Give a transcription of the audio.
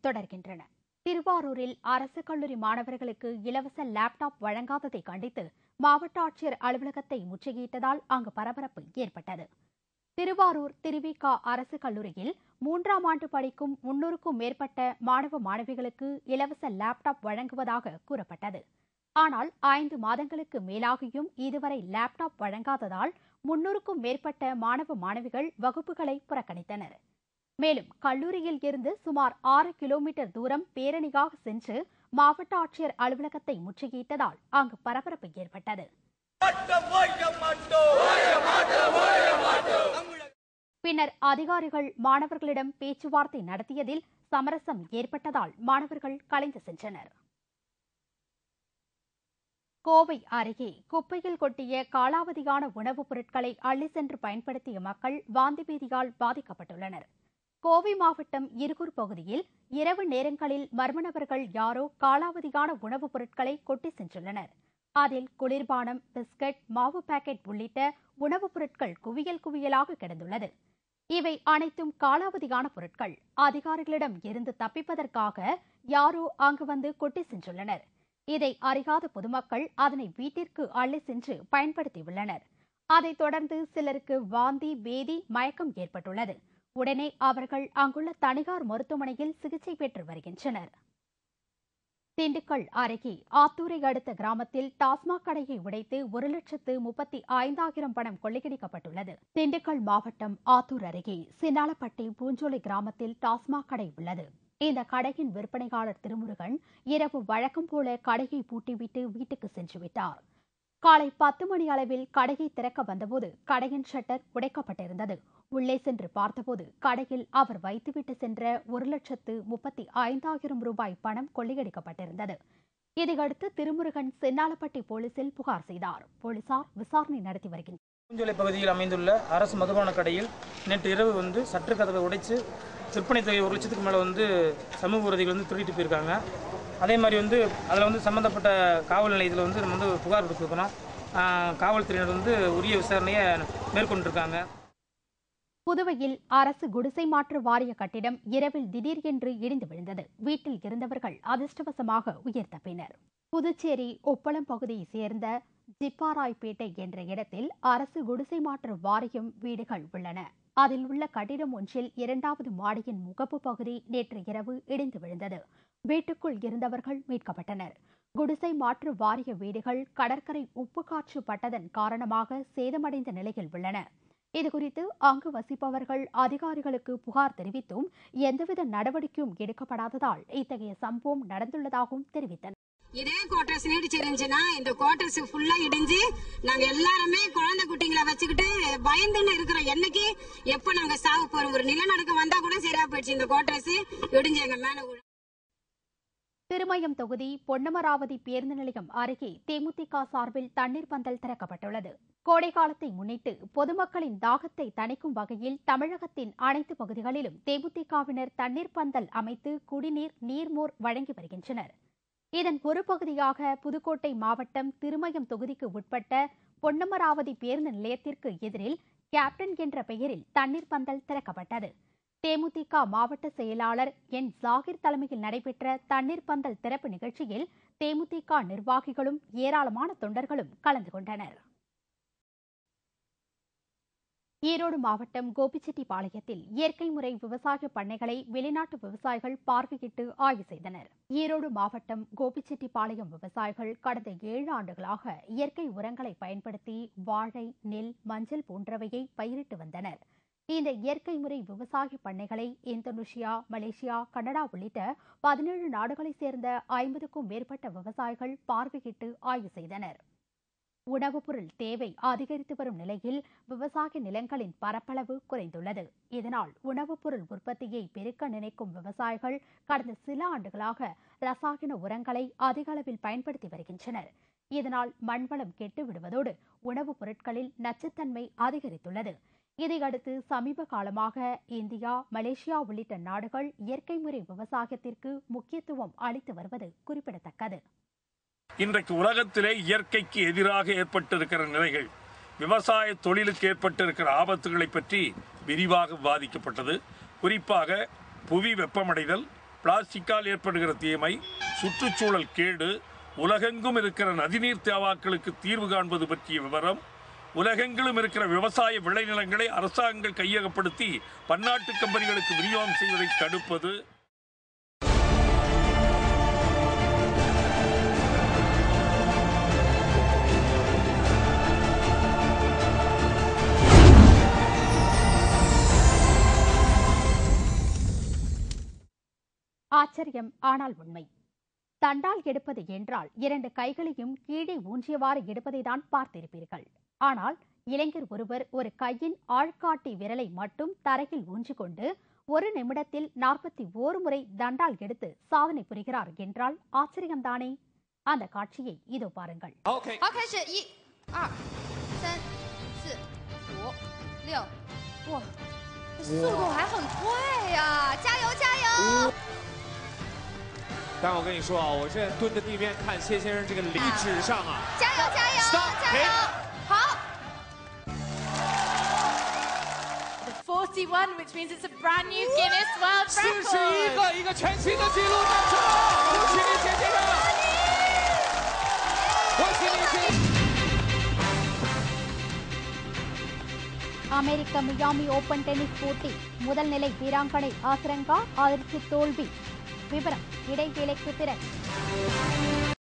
தொடர்கின்றன. திருவாரூரில் அரசு கல்லூரி மாணவர்களுக்கு இலவச லேப்டாப் வழங்காததை கண்டித்து மாவட்ட ஆட்சியர் அலுவலகத்தை முற்றுகையிட்டதால் அங்கு பரபரப்பு ஏற்பட்டது. திருவாரூர் திருவிக அரசு கல்லூரியில் 3ஆம் ஆண்டு படிக்கும் 300க்கும் மேற்பட்ட மாணவ மாணவிகளுக்கு இலவச லேப்டாப் வழங்குவதாக கூறப்பட்டது. ஆனால் 5 மாதங்களுக்கு மேலாகியும் இதுவரை லேப்டாப் வழங்காததால் 300க்கும் மேற்பட்ட மாணவ மாணவிகள் வகுப்புகளை புறக்கணித்தனர். மேலும் கல்லூரியில் இருந்து சுமார் 6 கிலோமீட்டர் தூரம் பேரணியாக சென்று மாவட்ட ஆட்சியர் அலுவலகத்தை முற்றுகையிட்டதால் அங்கு பரபரப்பு ஏற்பட்டது. பின்னர் அதிகாரிகள் மாணவர்களிடம் பேச்சுவார்த்தை நடத்தியதில் சமரசம் ஏற்பட்டதால் மாணவர்கள் கலைந்து சென்றனர். கோவை அருகே குப்பையில் கொட்டிய காலாவதியான உணவுப் பொருட்களை அள்ளி சென்று பயன்படுத்திய மக்கள் வாந்தி பேதியால் பாதிக்கப்பட்டுள்ளனர். கோவை மாவட்டம் இருகூர் பகுதியில் இரவு நேரங்களில் மர்ம நபர்கள் யாரோ காலாவதியான உணவுப் பொருட்களை கொட்டி சென்றுள்ளனர். அதில் குளிர்பானம், பிஸ்கட், மாவு பாக்கெட் உள்ளிட்ட உணவுப் பொருட்கள் குவியல் குவியலாக கிடந்துள்ளது. இவை அனைத்தும் காலாவதியான பொருட்கள். அதிகாரிகளிடம் இருந்து தப்பிப்பதற்காக யாரோ அங்கு வந்து கொட்டி சென்றுள்ளனர். இதை அறியாத பொதுமக்கள் அதனை வீட்டிற்கு அள்ளி சென்று பயன்படுத்தியுள்ளனர். அதைத் தொடர்ந்து சிலருக்கு வாந்தி, பேதி, மயக்கம் ஏற்பட்டுள்ளது. உடனே அவர்கள் அங்குள்ள தனியார் மருத்துவமனையில் சிகிச்சை பெற்று வருகின்றனர். திண்டுக்கல் அருகே ஆத்தூரை அடுத்த கிராமத்தில் டாஸ்மாக் கடையை உடைத்து 1,35,000 பணம் கொள்ளையடிக்கப்பட்டுள்ளது. திண்டுக்கல் மாவட்டம் ஆத்தூர் அருகே சின்னாலப்பட்டி பூஞ்சோலை கிராமத்தில் டாஸ்மாக் கடை உள்ளது. இந்த கடையின் விற்பனையாளர் திருமுருகன் இரவு வழக்கம் போல கடையை பூட்டிவிட்டு வீட்டுக்கு சென்றுவிட்டார். காலை 10 மணி அளவில் கடையை திறக்க வந்தபோது கடையின் ஷட்டர் உடைக்கப்பட்டிருந்தது. உள்ளே சென்று பார்த்தபோது கடையில் அவர் வைத்துவிட்டு சென்ற 1,35,000 ரூபாய் பணம் கொள்ளையடிக்கப்பட்டிருந்தது. இதையடுத்து திருமுருகன் சின்னாலப்பட்டி போலீசில் புகார் செய்தார். போலீசார் விசாரணை நடத்தி வருகின்றனர். பூஞ்சோலை பகுதியில் அமைந்துள்ள அரசு மதுபான கடையில் நேற்று இரவு சற்று கதவை உடைத்து விற்பனை தொகை 1 லட்சத்துக்கு மேலே சமூக விரோதிகள் திருடிட்டு போயிருக்காங்க. அதே மாதிரி அதில் சம்பந்தப்பட்ட காவல் நிலையத்தில் நம்ம புகார் கொடுத்துருக்கிறோம். காவல்துறையினர் உரிய விசாரணையை மேற்கொண்டிருக்காங்க. புதுவையில் அரசு குடிசை மாற்று வாரிய கட்டிடம் இரவில் திடீரென்று இடிந்து விழுந்தது. வீட்டில் இருந்தவர்கள் அதிர்ஷ்டவசமாக உயிர் தப்பினர். புதுச்சேரி உப்பளம் பகுதியைச் சேர்ந்த ஜிப்பாராய்பேட்டை என்ற இடத்தில் அரசு குடிசை மாற்று வாரியம் வீடுகள் உள்ளன. அதில் உள்ள கட்டிடம் ஒன்றில் 2வது மாடியின் முகப்பு பகுதி நேற்று இரவு இடிந்து விழுந்தது. வீட்டுக்குள் இருந்தவர்கள் மீட்கப்பட்டனர். குடிசை மாற்று வாரிய வீடுகள் கடற்கரை உப்பு காற்று பட்டதன் காரணமாக சேதமடைந்த நிலையில் உள்ளன. இதுகுறித்து அங்கு வசிப்பவர்கள் அதிகாரிகளுக்கு புகார் தெரிவித்தும் எந்தவித நடவடிக்கையும் எடுக்கப்படாததால் இத்தகைய சம்பவம் நடந்துள்ளதாகவும் தெரிவித்தனர். இதே குவார்டர்ஸ் நீடிச்சு இருந்துச்சுன்னா இந்த குவார்டர்ஸ் ஃபுல்லா இடிஞ்சு நாங்க எல்லாருமே குழந்தை குட்டிங்களை வச்சுக்கிட்டு பயந்துன்னு இருக்கிறோம். என்னைக்கு எப்ப நாங்க சாக போறோம். ஒரு நிலநடுக்கம் வந்தா கூட சரியா போயிடுச்சு. இந்த குவார்டர்ஸ் இடிஞ்சு எங்க மேல. திருமயம் தொகுதி பொன்னமராவதி பேருந்து நிலையம் அருகே தேமுதிக சார்பில் தண்ணீர் பந்தல் திறக்கப்பட்டுள்ளது. கோடை காலத்தை முன்னிட்டு பொதுமக்களின் தாகத்தை தணிக்கும் வகையில் தமிழகத்தின் அனைத்து பகுதிகளிலும் தேமுதிகவினர் தண்ணீர் பந்தல் அமைத்து குடிநீர், நீர்மோர் வழங்கி வருகின்றனர். இதன் ஒரு பகுதியாக புதுக்கோட்டை மாவட்டம் திருமயம் தொகுதிக்கு உட்பட்ட பொன்னமராவதி பேருந்து நிலையத்திற்கு எதிரில் கேப்டன் என்ற பெயரில் தண்ணீர் பந்தல் திறக்கப்பட்டது. தேமுதிக மாவட்ட செயலாளர் என் ஜாகிர் தலைமையில் நடைபெற்ற தண்ணீர் பந்தல் திறப்பு நிகழ்ச்சியில் தேமுதிக நிர்வாகிகளும் ஏராளமான தொண்டர்களும் கலந்து கொண்டனர். ஈரோடு மாவட்டம் கோபிச்செட்டிப்பாளையத்தில் இயற்கை முறை விவசாய பண்ணைகளை வெளிநாட்டு விவசாயிகள் பார்வையிட்டு ஆய்வு செய்தனர். ஈரோடு மாவட்டம் கோபிச்செட்டிப்பாளையம் விவசாயிகள் கடந்த 7 ஆண்டுகளாக இயற்கை உரங்களை பயன்படுத்தி வாழை, நெல், மஞ்சள் போன்றவையை பயிரிட்டு வந்தனர். இந்த இயற்கை முறை விவசாய பண்ணைகளை இந்தோனேஷியா, மலேசியா, கனடா உள்ளிட்ட 17 நாடுகளைச் சேர்ந்த 50க்கும் மேற்பட்ட விவசாயிகள் பார்வையிட்டு ஆய்வு செய்தனர். உணவுப் பொருள் தேவை அதிகரித்து வரும் நிலையில் விவசாய நிலங்களின் பரப்பளவு குறைந்துள்ளது. இதனால் உணவுப் பொருள் உற்பத்தியை பெருக்க நினைக்கும் விவசாயிகள் கடந்த சில ஆண்டுகளாக ரசாயன உரங்களை அதிக அளவில் பயன்படுத்தி வருகின்றனர். இதனால் மண்வளம் கெட்டு விடுவதோடு உணவுப் பொருட்களில் நச்சுத்தன்மை அதிகரித்துள்ளது. இதையடுத்து சமீப காலமாக இந்தியா, மலேசியா உள்ளிட்ட நாடுகள் இயற்கை முறை விவசாயத்திற்கு முக்கியத்துவம் அளித்து வருவது குறிப்பிடத்தக்கது. இன்றைக்கு உலகத்திலே இயற்கைக்கு எதிராக ஏற்பட்டிருக்கிற நிலைகள், விவசாய தொழிலுக்கு ஏற்பட்டிருக்கிற ஆபத்துகளை பற்றி விரிவாக விவாதிக்கப்பட்டது. குறிப்பாக புவி வெப்பமடைதல், பிளாஸ்டிக்கால் ஏற்படுகிற தீமை, சுற்றுச்சூழல் கேடு, உலகெங்கும் இருக்கிற நதிநீர் தேவாக்களுக்கு தீர்வு காண்பது பற்றிய விவரம், உலகெங்கிலும் இருக்கிற விவசாய விளைநிலங்களை அரசாங்கங்கள் கையகப்படுத்தி பன்னாட்டு கம்பெனிகளுக்கு விநியோகம் செய்வதை தடுப்பது. ஆச்சரியம், ஆனால் உண்மை. தண்டால் எடுப்பது என்றால் 2 கைகளையும் கீழே ஊன்றியவாறு எடுப்பதை தான் பார்த்திருப்பீர்கள். ஆனால் இளைஞர் ஒருவர் ஒரு கையின் ஆள்காட்டி விரலை மட்டும் தரையில் ஊன்றிக்கொண்டு 1 நிமிடத்தில் 41 முறை தண்டால் எடுத்து சாதனை புரிகிறார் என்றால் ஆச்சரியம்தானே? அந்த காட்சியை இதோ பாருங்கள். 好，开始1、2、3、4、5、6，哇，速度还很快呀！加油加油！ 但我跟你说啊，我现在蹲在地面看谢先生这个理指上啊，加油加油 Stop， 加油！好。 41, which means it's a brand new Guinness World 41 Record. 一个全新的纪录诞生了，恭喜你谢先生，恭喜你谢。 America Miami open tennis போட்டி முதல் நிலை வீராங்கனை ஆசரங்கா அதிர்ச்சி தோல்வி. விவரம் இடைவேளைக்கு பிறகு.